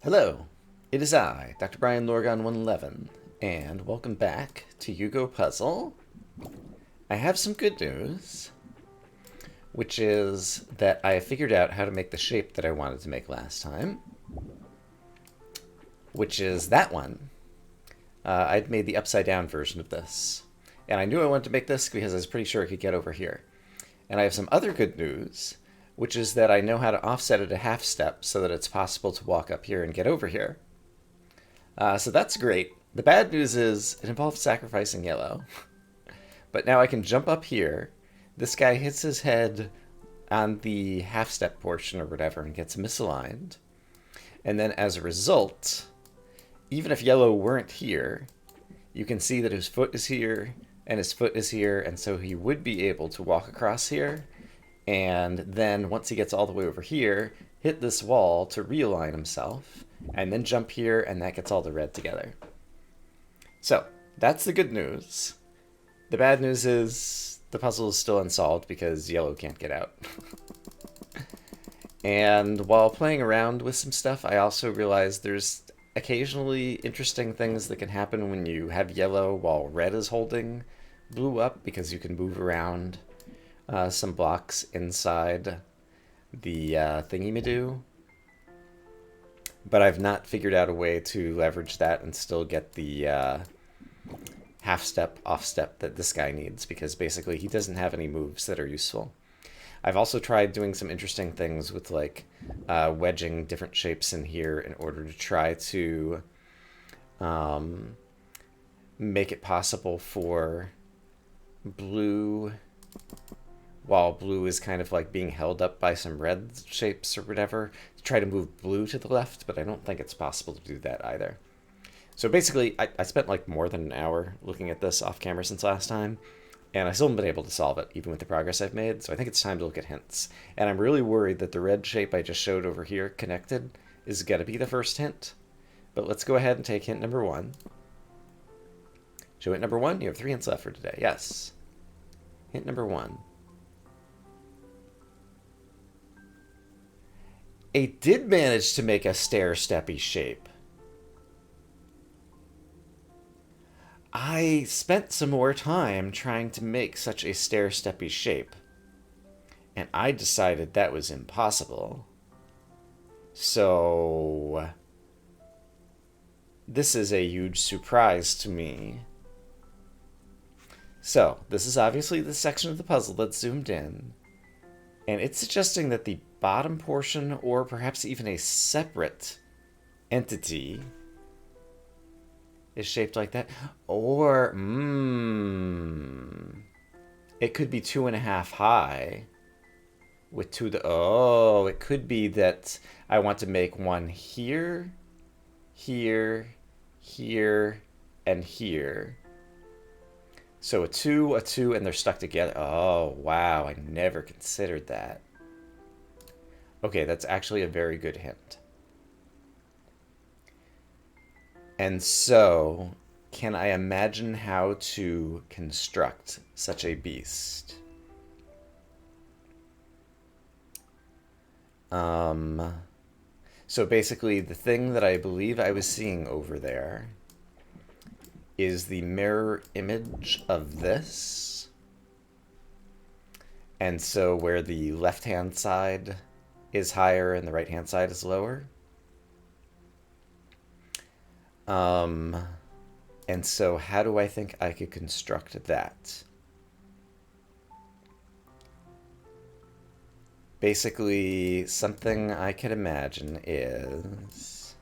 Hello, it is I, Dr. Brian Lorgon 111, and welcome back to Yugo Puzzle. I have some good news, which is that I figured out how to make the shape that I wanted to make last time, which is that one. I'd made the upside down version of this, and I knew I wanted to make this because I was pretty sure I could get over here. And I have some other good news, which is that I know how to offset it a half step so that it's possible to walk up here and get over here. So that's great. The bad news is it involves sacrificing yellow. But now I can jump up here. This guy hits his head on the half step portion or whatever and gets misaligned. And then as a result, even if yellow weren't here, you can see that his foot is here and his foot is here, and so he would be able to walk across here, and then once he gets all the way over here, hit this wall to realign himself, and then jump here, and that gets all the red together. So, that's the good news. The bad news is the puzzle is still unsolved because yellow can't get out. And while playing around with some stuff, I also realized there's occasionally interesting things that can happen when you have yellow while red is holding blue up, because you can move around some blocks inside the thingy-ma-do. But I've not figured out a way to leverage that and still get the half step, off step that this guy needs, because basically he doesn't have any moves that are useful. I've also tried doing some interesting things with like wedging different shapes in here in order to try to make it possible for blue, while blue is kind of like being held up by some red shapes or whatever, to try to move blue to the left, but I don't think it's possible to do that either. So basically, I spent like more than an hour looking at this off camera since last time, and I still haven't been able to solve it, even with the progress I've made, so I think it's time to look at hints. And I'm really worried that the red shape I just showed over here, connected, is going to be the first hint. But let's go ahead and take hint number one. Show hint number one. You have 3 hints left for today. Yes. Hint number one. It did manage to make a stair-steppy shape. I spent some more time trying to make such a stair-steppy shape, and I decided that was impossible. So this is a huge surprise to me. So this is obviously the section of the puzzle that's zoomed in, and it's suggesting that the bottom portion, or perhaps even a separate entity, is shaped like that. Or, it could be 2.5 high with 2 the, oh, it could be that I want to make one here, here, here, and here. So a 2, and they're stuck together. Oh, wow, I never considered that. Okay, that's actually a very good hint. And so, can I imagine how to construct such a beast? So basically, the thing that I believe I was seeing over there is the mirror image of this. And so where the left-hand side is higher and the right-hand side is lower. And so how do I think I could construct that? Basically, something I could imagine is...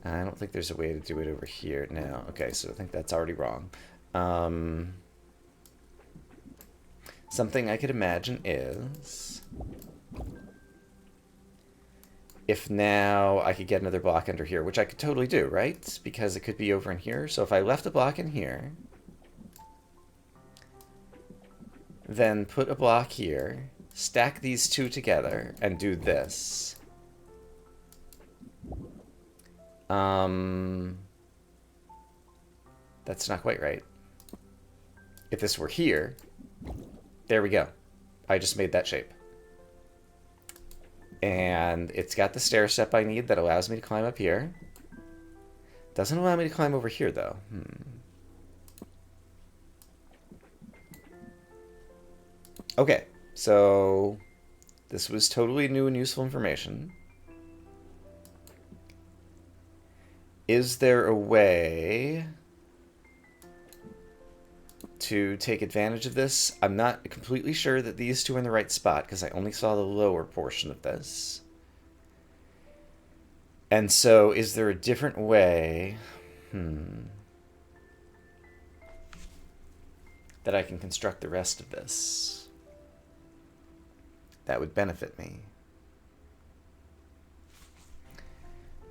I don't think there's a way to do it over here. No. Okay, so I think that's already wrong. Something I could imagine is... if now I could get another block under here, which I could totally do, right? Because it could be over in here. So if I left a block in here, then put a block here, stack these two together, and do this. That's not quite right. If this were here, there we go. I just made that shape. And it's got the stair step I need that allows me to climb up here. Doesn't allow me to climb over here, though. Okay, so this was totally new and useful information. Is there a way to take advantage of this? I'm not completely sure that these two are in the right spot because I only saw the lower portion of this. And so, is there a different way that I can construct the rest of this that would benefit me?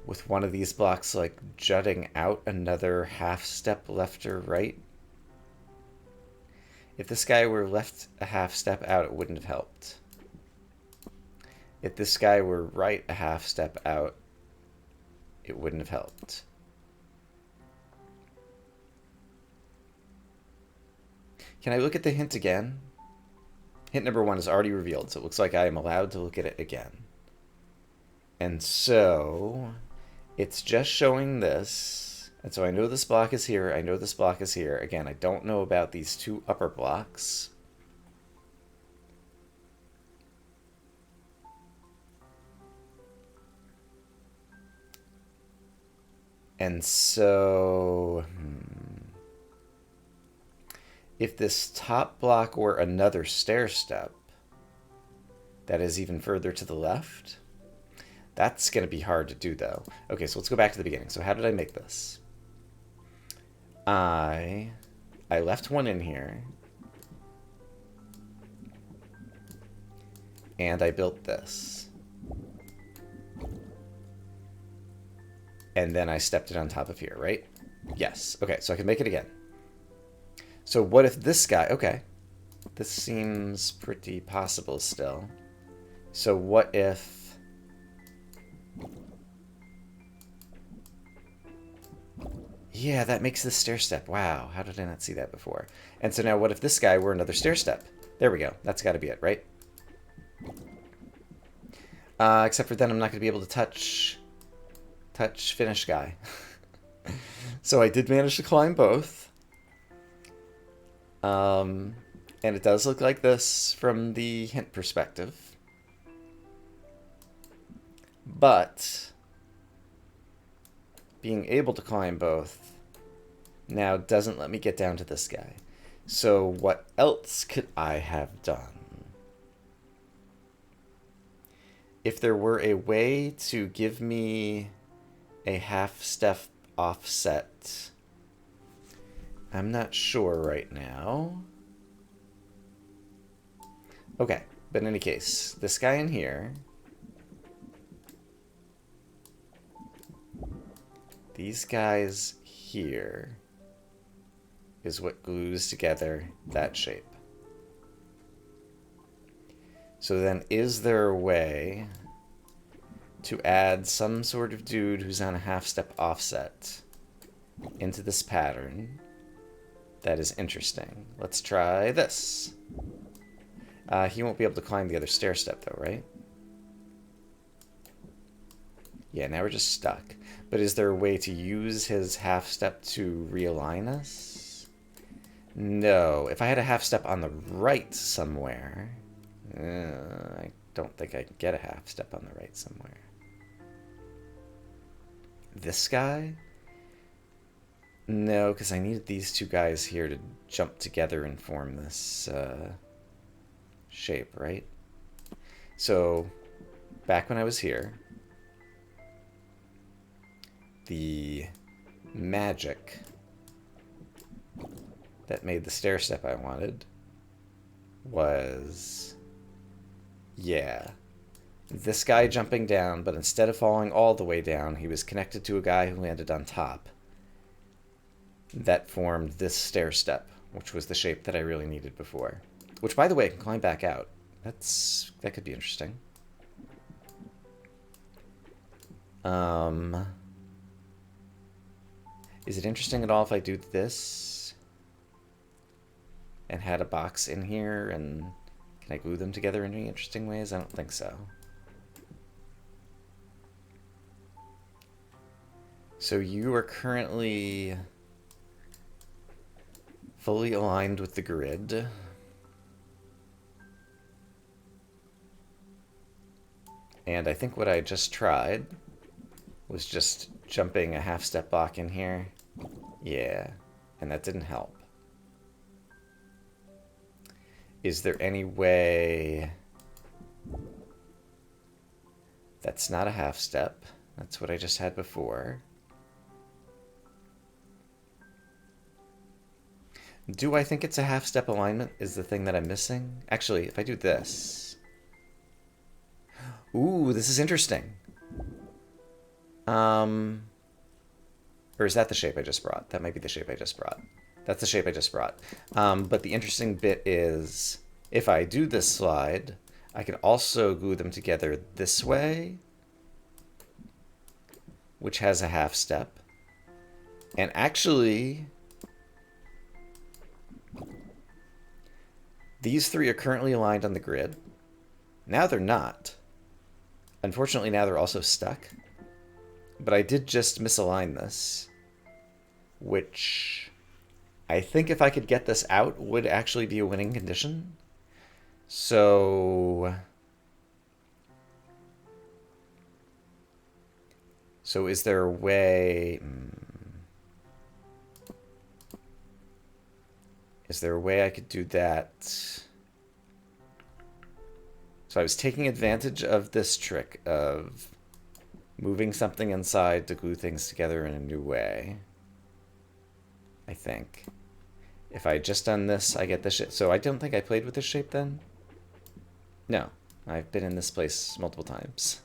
With one of these blocks like jutting out another half step left or right? If this guy were left a half step out, it wouldn't have helped. If this guy were right a half step out, it wouldn't have helped. Can I look at the hint again? Hint number 1 is already revealed, so it looks like I am allowed to look at it again. And so it's just showing this. And so I know this block is here. I know this block is here. Again, I don't know about these two upper blocks. And so, if this top block were another stair step that is even further to the left, that's going to be hard to do, though. Okay, so let's go back to the beginning. So how did I make this? I left one in here, and I built this. And then I stepped it on top of here, right? Yes. Okay, so I can make it again. So what if this guy... Okay. This seems pretty possible still. So what if... Yeah, that makes this stair step. Wow, how did I not see that before? And so now what if this guy were another stair step? There we go. That's got to be it, right? Except for then I'm not going to be able to touch finish guy. So I did manage to climb both. And it does look like this from the hint perspective. But being able to climb both now doesn't let me get down to this guy. So what else could I have done? If there were a way to give me a half step offset, I'm not sure right now. Okay, but in any case, this guy in here, these guys here is what glues together that shape. So then, is there a way to add some sort of dude who's on a half step offset into this pattern that is interesting? Let's try this. He won't be able to climb the other stair step though, right? Yeah, now we're just stuck. But is there a way to use his half step to realign us? No. If I had a half step on the right somewhere, I don't think I can get a half step on the right somewhere. This guy? No, because I needed these two guys here to jump together and form this shape, right? So, back when I was here, the magic that made the stair step I wanted was, yeah, this guy jumping down, but instead of falling all the way down, he was connected to a guy who landed on top. That formed this stair step, which was the shape that I really needed before. Which, by the way, can climb back out. That could be interesting. Is it interesting at all if I do this and had a box in here, and can I glue them together in any interesting ways? I don't think so. So you are currently fully aligned with the grid. And I think what I just tried was just jumping a half-step block in here. Yeah, and that didn't help. Is there any way... That's not a half-step. That's what I just had before. Do I think it's a half-step alignment is the thing that I'm missing? Actually, if I do this... Ooh, this is interesting. Or is that the shape I just brought? That might be the shape I just brought. That's the shape I just brought. But the interesting bit is, if I do this slide, I can also glue them together this way, which has a half step. And actually, these three are currently aligned on the grid. Now they're not. Unfortunately, now they're also stuck. But I did just misalign this, which I think if I could get this out would actually be a winning condition. So is there a way... Is there a way I could do that? So I was taking advantage of this trick of moving something inside to glue things together in a new way. I think. If I had just done this, I get this shape. So I don't think I played with this shape then? No. I've been in this place multiple times.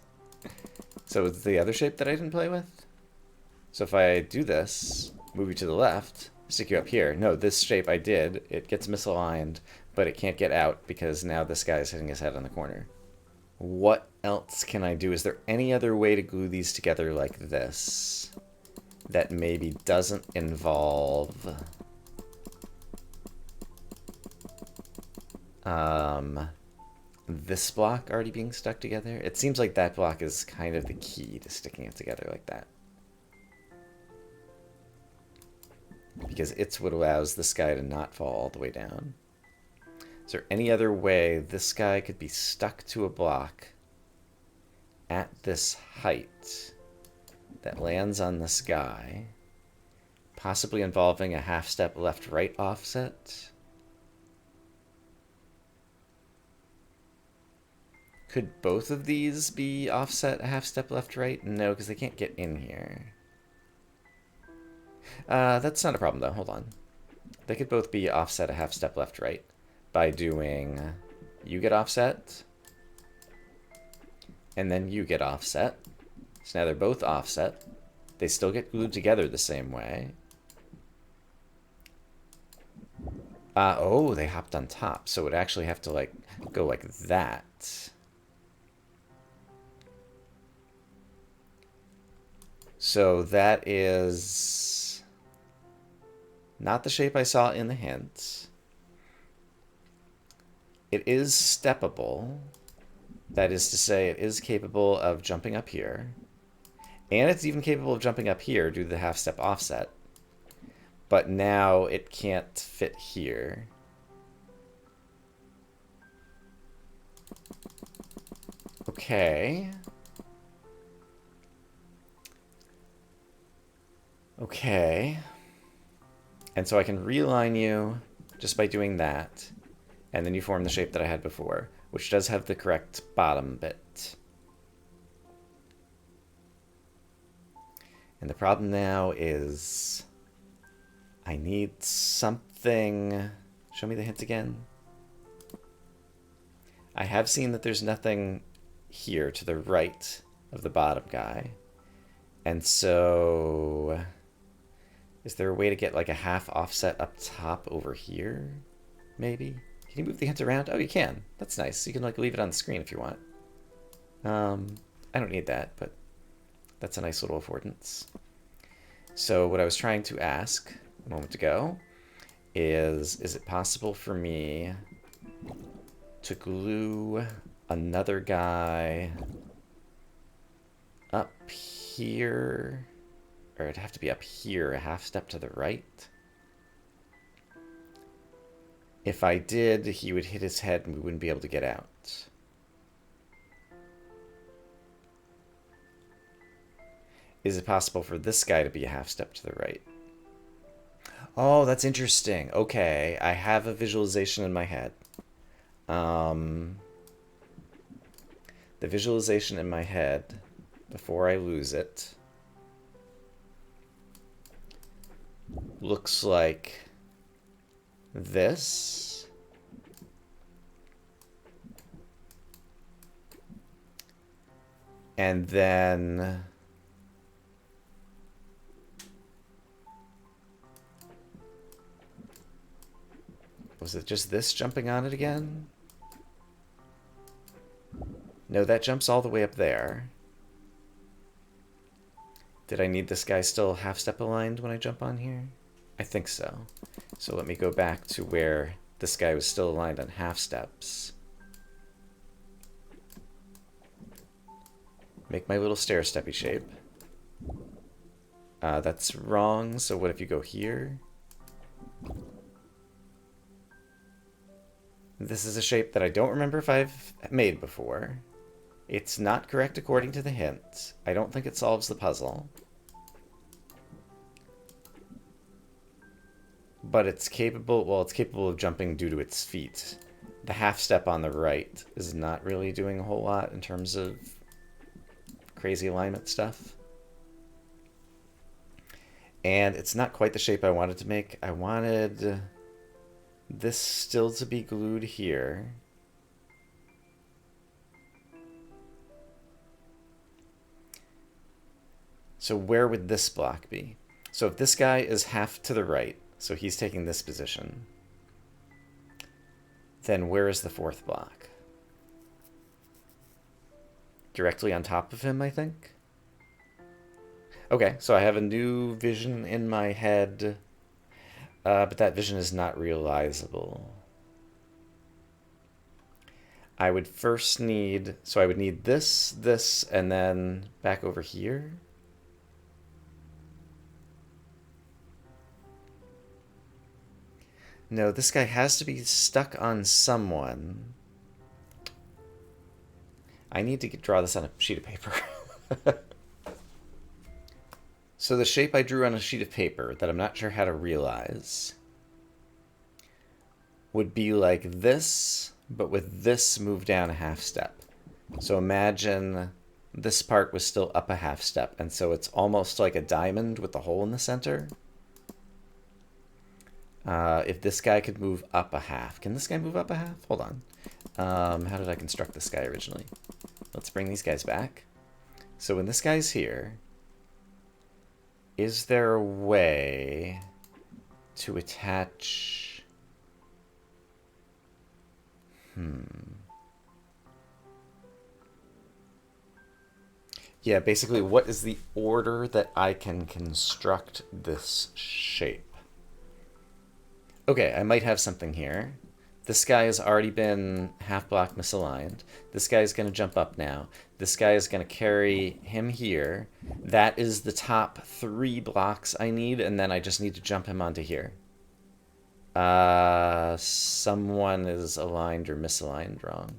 So it's the other shape that I didn't play with? So if I do this, move you to the left, stick you up here. No, this shape I did. It gets misaligned, but it can't get out because now this guy is hitting his head on the corner. What else can I do? Is there any other way to glue these together like this that maybe doesn't involve this block already being stuck together? It seems like that block is kind of the key to sticking it together like that. Because it's what allows this guy to not fall all the way down. Is there any other way this guy could be stuck to a block at this height that lands on this guy, possibly involving a half-step left-right offset? Could both of these be offset a half-step left-right? No, because they can't get in here. That's not a problem, though. Hold on. They could both be offset a half-step left-right by doing you get offset, and then you get offset. So now they're both offset. They still get glued together the same way. Oh, they hopped on top, so it would actually have to, like, go like that. So that is not the shape I saw in the hint. It is steppable. That is to say, it is capable of jumping up here. And it's even capable of jumping up here due to the half-step offset. But now it can't fit here. Okay. Okay. And so I can realign you just by doing that. And then you form the shape that I had before, which does have the correct bottom bit. And the problem now is I need something. Show me the hint again. I have seen that there's nothing here to the right of the bottom guy. And so is there a way to get like a half offset up top over here? Maybe? Can you move the hint around? Oh, you can. That's nice. You can like leave it on the screen if you want. I don't need that, but that's a nice little affordance. So what I was trying to ask a moment ago is it possible for me to glue another guy up here or it'd have to be up here, a half step to the right. If I did, he would hit his head and we wouldn't be able to get out. Is it possible for this guy to be a half step to the right? Oh, that's interesting. Okay, I have a visualization in my head. The visualization in my head, before I lose it, looks like this. And then was it just this jumping on it again? No, that jumps all the way up there. Did I need this guy still half step aligned when I jump on here? I think so. So let me go back to where this guy was still aligned on half steps. Make my little stair-steppy shape. That's wrong, so what if you go here? This is a shape that I don't remember if I've made before. It's not correct according to the hint. I don't think it solves the puzzle. But it's capable, well, it's capable of jumping due to its feet. The half step on the right is not really doing a whole lot in terms of crazy alignment stuff. And it's not quite the shape I wanted to make. I wanted this still to be glued here. So where would this block be? So if this guy is half to the right, so he's taking this position, then where is the fourth block? Directly on top of him, I think? Okay, so I have a new vision in my head, but that vision is not realizable. I would first need, so I would need this, this, and then back over here. No, this guy has to be stuck on someone. I need to draw this on a sheet of paper. So the shape I drew on a sheet of paper that I'm not sure how to realize would be like this, but with this moved down a half step. So imagine this part was still up a half step, and so it's almost like a diamond with the hole in the center. If this guy could move up a half. Can this guy move up a half? Hold on. How did I construct this guy originally? Let's bring these guys back. So when this guy's here, is there a way to attach... Yeah, basically, what is the order that I can construct this shape? Okay, I might have something here. This guy has already been half block misaligned. This guy is going to jump up now. This guy is going to carry him here. That is the top 3 blocks I need, and then I just need to jump him onto here. Someone is aligned or misaligned wrong.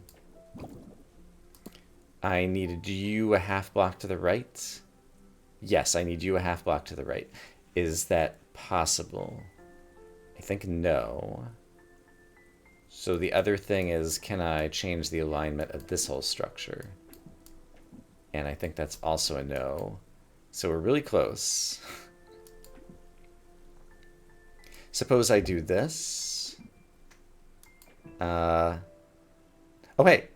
I needed you a half block to the right. Yes, I need you a half block to the right. Is that possible? I think no. So the other thing is, can I change the alignment of this whole structure? And I think that's also a no. So we're really close. Suppose I do this. Oh, hey,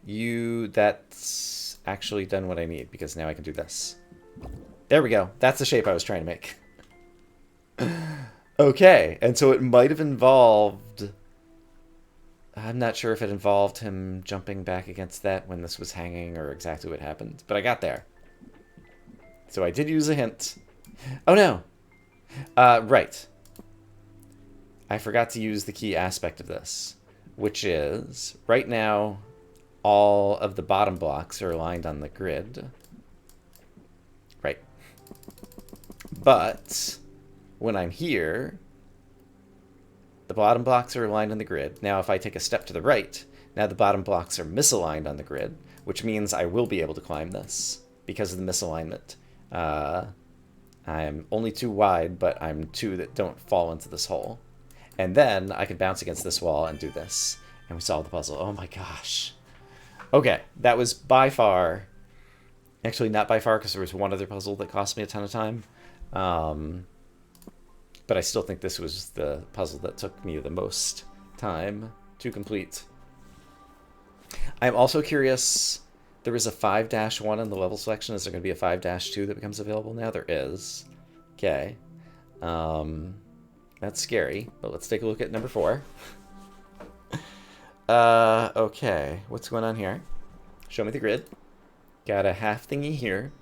that's actually done what I need, because now I can do this. There we go. That's the shape I was trying to make. Okay, and so it might have involved... I'm not sure if it involved him jumping back against that when this was hanging or exactly what happened, but I got there. So I did use a hint. Oh no! Right. I forgot to use the key aspect of this, which is, right now, all of the bottom blocks are aligned on the grid. Right. But when I'm here, the bottom blocks are aligned on the grid. Now if I take a step to the right, now the bottom blocks are misaligned on the grid, which means I will be able to climb this because of the misalignment. I'm only 2 wide, but I'm 2 that don't fall into this hole. And then I can bounce against this wall and do this. And we solve the puzzle. Oh my gosh. Okay, that was by far... Actually, not by far, because there was one other puzzle that cost me a ton of time. But I still think this was the puzzle that took me the most time to complete. I'm also curious, there was a 5-1 in the level selection. Is there going to be a 5-2 that becomes available now? There is. Okay. That's scary, but let's take a look at number 4. Okay, what's going on here? Show me the grid. Got a half thingy here.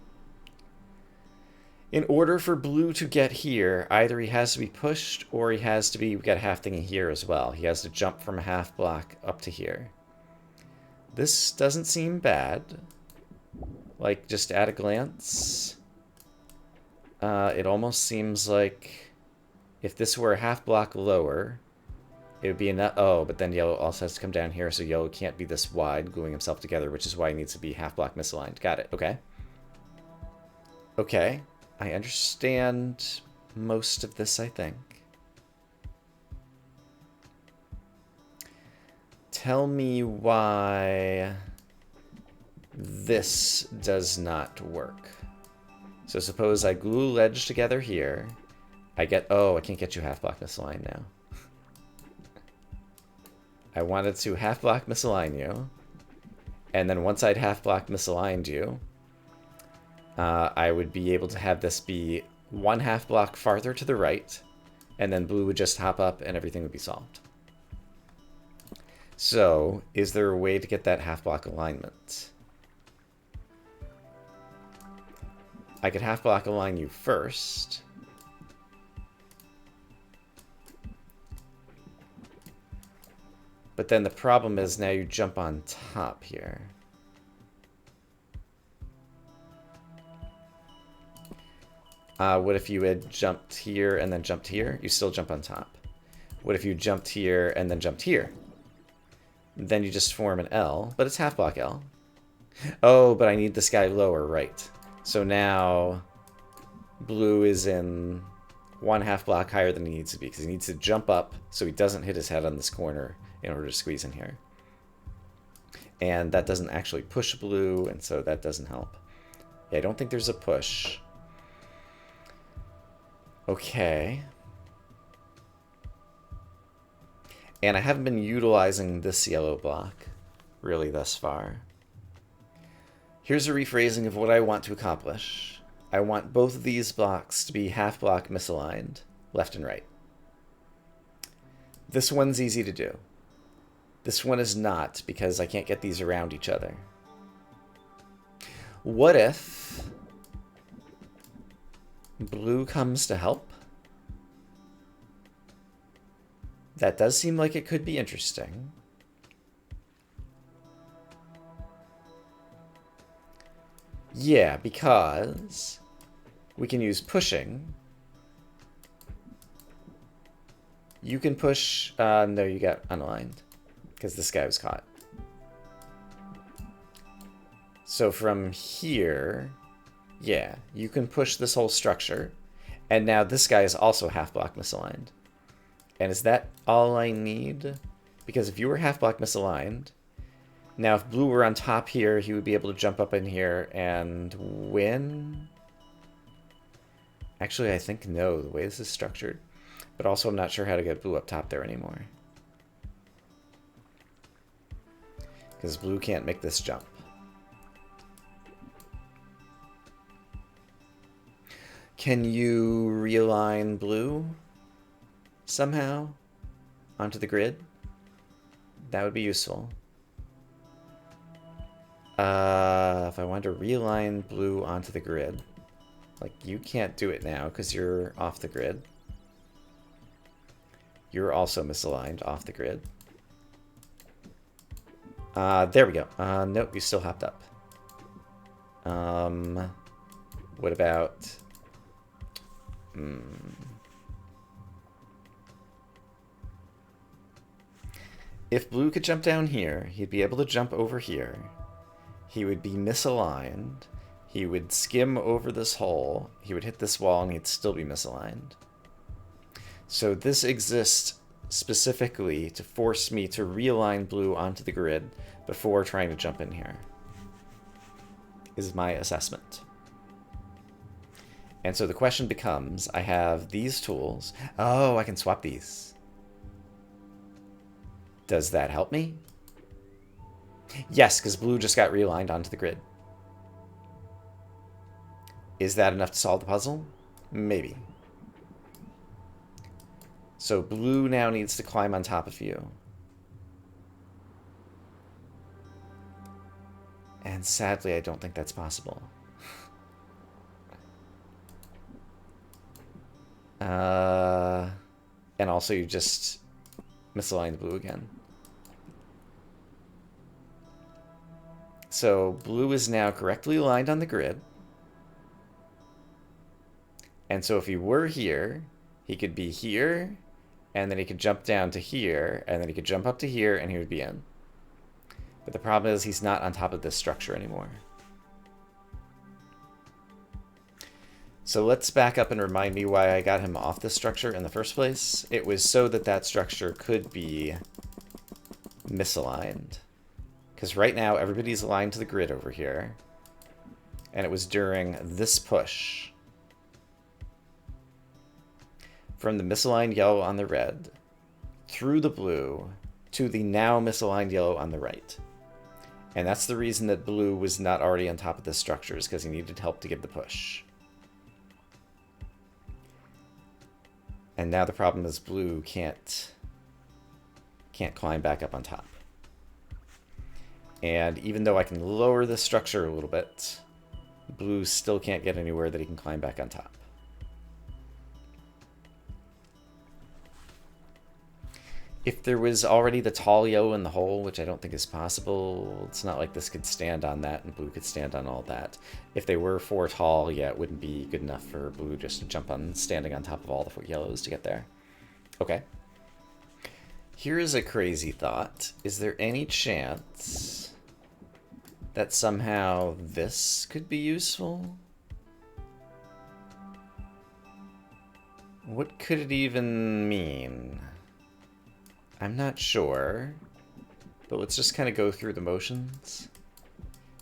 In order for blue to get here, either he has to be pushed or he has to be... We got a half thingy here as well. He has to jump from a half block up to here. This doesn't seem bad. Like, just at a glance. It almost seems like if this were a half block lower, it would be enough... Oh, but then yellow also has to come down here, so yellow can't be this wide, gluing himself together, which is why he needs to be half block misaligned. Got it. Okay. Okay. I understand most of this, I think. Tell me why this does not work. So suppose I glue ledge together here. I get... Oh, I can't get you half block misaligned now. I wanted to half block misalign you. And then once I'd half block misaligned you, I would be able to have this be 1 half block farther to the right, and then blue would just hop up and everything would be solved. So, is there a way to get that half block alignment? I could half block align you first. But then the problem is now you jump on top here. What if you had jumped here and then jumped here? You still jump on top. What if you jumped here and then jumped here? Then you just form an L, but it's half block L. Oh, but I need this guy lower, right. So now blue is in 1 half block higher than he needs to be, because he needs to jump up so he doesn't hit his head on this corner in order to squeeze in here. And that doesn't actually push blue, and so that doesn't help. Yeah, I don't think there's a push. Okay. And I haven't been utilizing this yellow block really thus far. Here's a rephrasing of what I want to accomplish. I want both of these blocks to be half block misaligned, left and right. This one's easy to do. This one is not, because I can't get these around each other. What if blue comes to help? That does seem like it could be interesting. Yeah, because we can use pushing. You can push... no, you got unaligned, because this guy was caught. So from here, yeah, you can push this whole structure. And now this guy is also half block misaligned. And is that all I need? Because if you were half block misaligned, now if blue were on top here, he would be able to jump up in here and win. Actually, I think no, the way this is structured. But also I'm not sure how to get blue up top there anymore. Because blue can't make this jump. Can you realign blue somehow onto the grid? That would be useful. If I wanted to realign blue onto the grid, like you can't do it now because you're off the grid. You're also misaligned off the grid. There we go. Nope, you still hopped up. What about If blue could jump down here, he'd be able to jump over here. He would be misaligned. He would skim over this hole. He would hit this wall and he'd still be misaligned. So this exists specifically to force me to realign blue onto the grid before trying to jump in here, is my assessment. And so the question becomes, I have these tools. Oh, I can swap these. Does that help me? Yes, because blue just got realigned onto the grid. Is that enough to solve the puzzle? Maybe. So blue now needs to climb on top of you. And sadly, I don't think that's possible. And also you just misaligned blue again. So blue is now correctly aligned on the grid. And so if he were here, he could be here, and then he could jump down to here, and then he could jump up to here, and he would be in. But the problem is he's not on top of this structure anymore. So let's back up and remind me why I got him off this structure in the first place. It was so that that structure could be misaligned. Because right now everybody's aligned to the grid over here. And it was during this push from the misaligned yellow on the red through the blue to the now misaligned yellow on the right. And that's the reason that blue was not already on top of this structure, is because he needed help to give the push. And now the problem is blue can't climb back up on top. And even though I can lower the structure a little bit, blue still can't get anywhere that he can climb back on top. If there was already the tall yellow in the hole, which I don't think is possible, it's not like this could stand on that and blue could stand on all that. If they were 4 tall, yeah, it wouldn't be good enough for blue just to jump on, standing on top of all the 4 yellows to get there. Okay. Here is a crazy thought. Is there any chance that somehow this could be useful? What could it even mean? I'm not sure, but let's just kind of go through the motions.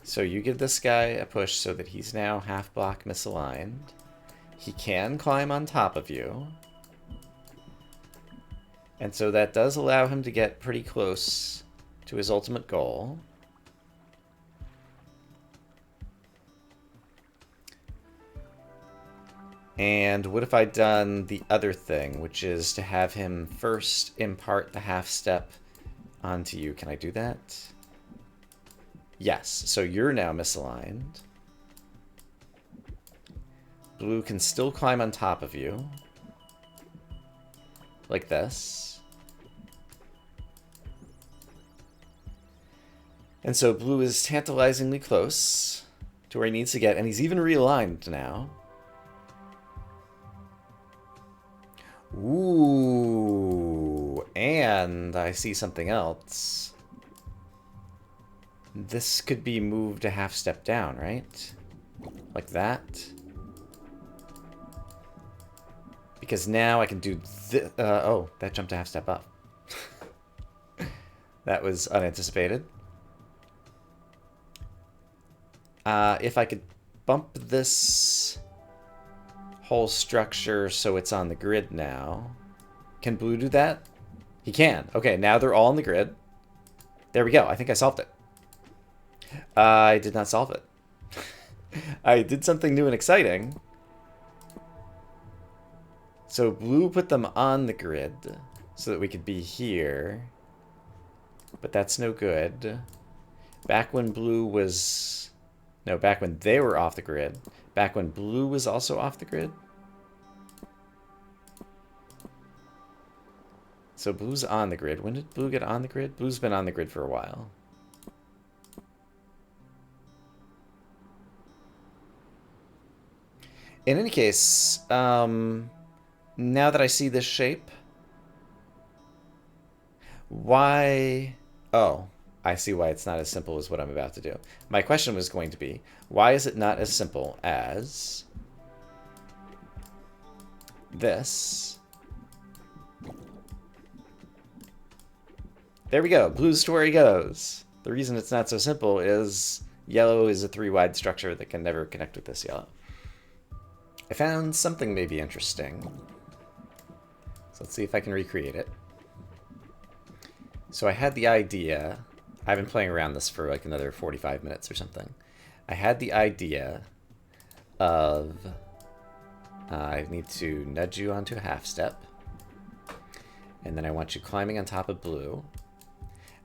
So you give this guy a push so that he's now half block misaligned. He can climb on top of you. And so that does allow him to get pretty close to his ultimate goal. And what if I'd done the other thing, which is to have him first impart the half step onto you? Can I do that? Yes, so you're now misaligned. Blue can still climb on top of you. Like this. And so blue is tantalizingly close to where he needs to get, and he's even realigned now. Ooh, and I see something else. This could be moved a half step down, right? Like that. Because now I can do this. Oh, that jumped a half step up. That was unanticipated. If I could bump this whole structure so it's on the grid now. Can blue do that? He can. Okay, now they're all on the grid. There we go. I think I solved it. I did not solve it. I did something new and exciting. So blue put them on the grid so that we could be here. But that's no good. Back when blue was... No, back when they were off the grid. Back when blue was also off the grid. So blue's on the grid. When did blue get on the grid? Blue's been on the grid for a while. In any case, now that I see this shape, why... Oh, I see why it's not as simple as what I'm about to do. My question was going to be, why is it not as simple as this? There we go. Blue's to where he goes. The reason it's not so simple is yellow is a 3-wide structure that can never connect with this yellow. I found something maybe interesting. So let's see if I can recreate it. So I had the idea, I've been playing around this for like another 45 minutes or something. I had the idea of, I need to nudge you onto a half step. And then I want you climbing on top of blue.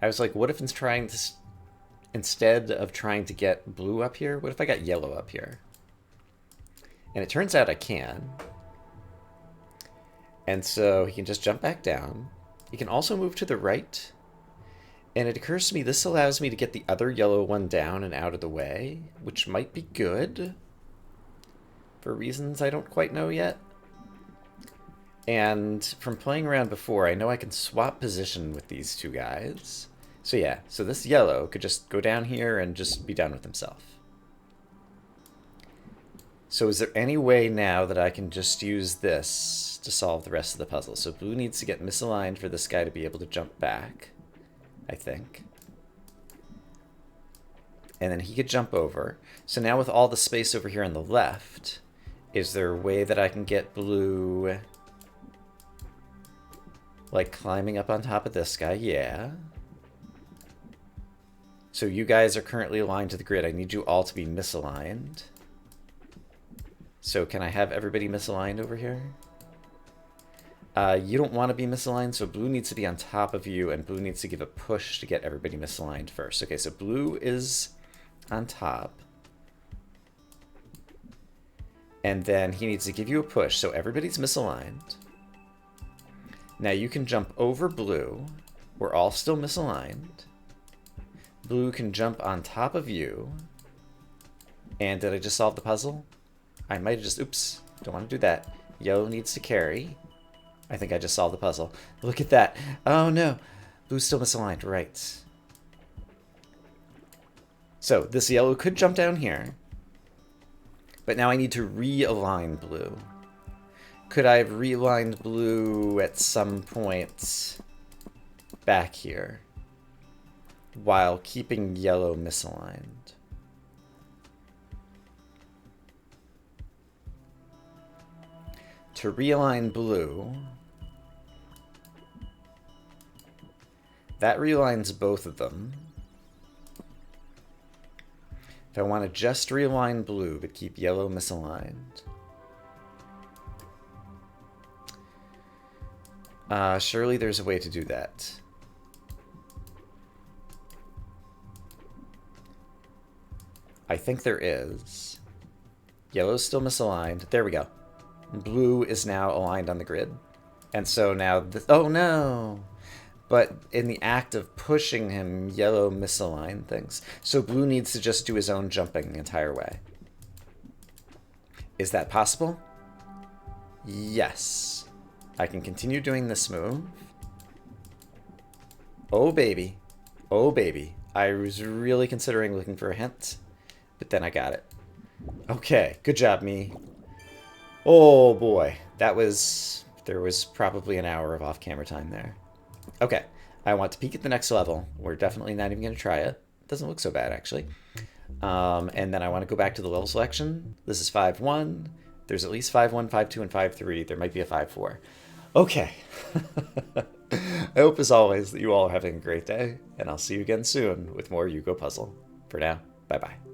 I was like, what if it's trying to, instead of trying to get blue up here, what if I got yellow up here? And it turns out I can. And so he can just jump back down. He can also move to the right. And it occurs to me this allows me to get the other yellow one down and out of the way, which might be good for reasons I don't quite know yet. And from playing around before, I know I can swap position with these two guys. So yeah, so this yellow could just go down here and just be done with himself. So is there any way now that I can just use this to solve the rest of the puzzle? So blue needs to get misaligned for this guy to be able to jump back, I think. And then he could jump over. So now with all the space over here on the left, is there a way that I can get blue, like climbing up on top of this guy? Yeah. So you guys are currently aligned to the grid. I need you all to be misaligned. So can I have everybody misaligned over here? You don't want to be misaligned, so blue needs to be on top of you, and blue needs to give a push to get everybody misaligned first. Okay, so blue is on top. And then he needs to give you a push, so everybody's misaligned. Now you can jump over blue. We're all still misaligned. Blue can jump on top of you. And did I just solve the puzzle? I might have just... Oops. Don't want to do that. Yellow needs to carry. I think I just solved the puzzle. Look at that. Oh, no. Blue's still misaligned. Right. So, this yellow could jump down here. But now I need to realign blue. Could I have realigned blue at some point back here while keeping yellow misaligned? To realign blue, that realigns both of them. If I want to just realign blue but keep yellow misaligned, surely there's a way to do that. I think there is. Yellow's still misaligned. There we go. Blue is now aligned on the grid. And so now... oh, no! But in the act of pushing him, yellow misaligned things. So blue needs to just do his own jumping the entire way. Is that possible? Yes. I can continue doing this move. Oh, baby. Oh, baby. I was really considering looking for a hint, but then I got it. Okay, good job, me. Oh boy, there was probably an hour of off-camera time there. Okay, I want to peek at the next level. We're definitely not even going to try it. It doesn't look so bad, actually. And then I want to go back to the level selection. This is 5-1. There's at least 5-1, 5-2, and 5-3. There might be a 5-4. Okay. I hope, as always, that you all are having a great day, and I'll see you again soon with more Yugo Puzzle. For now, bye-bye.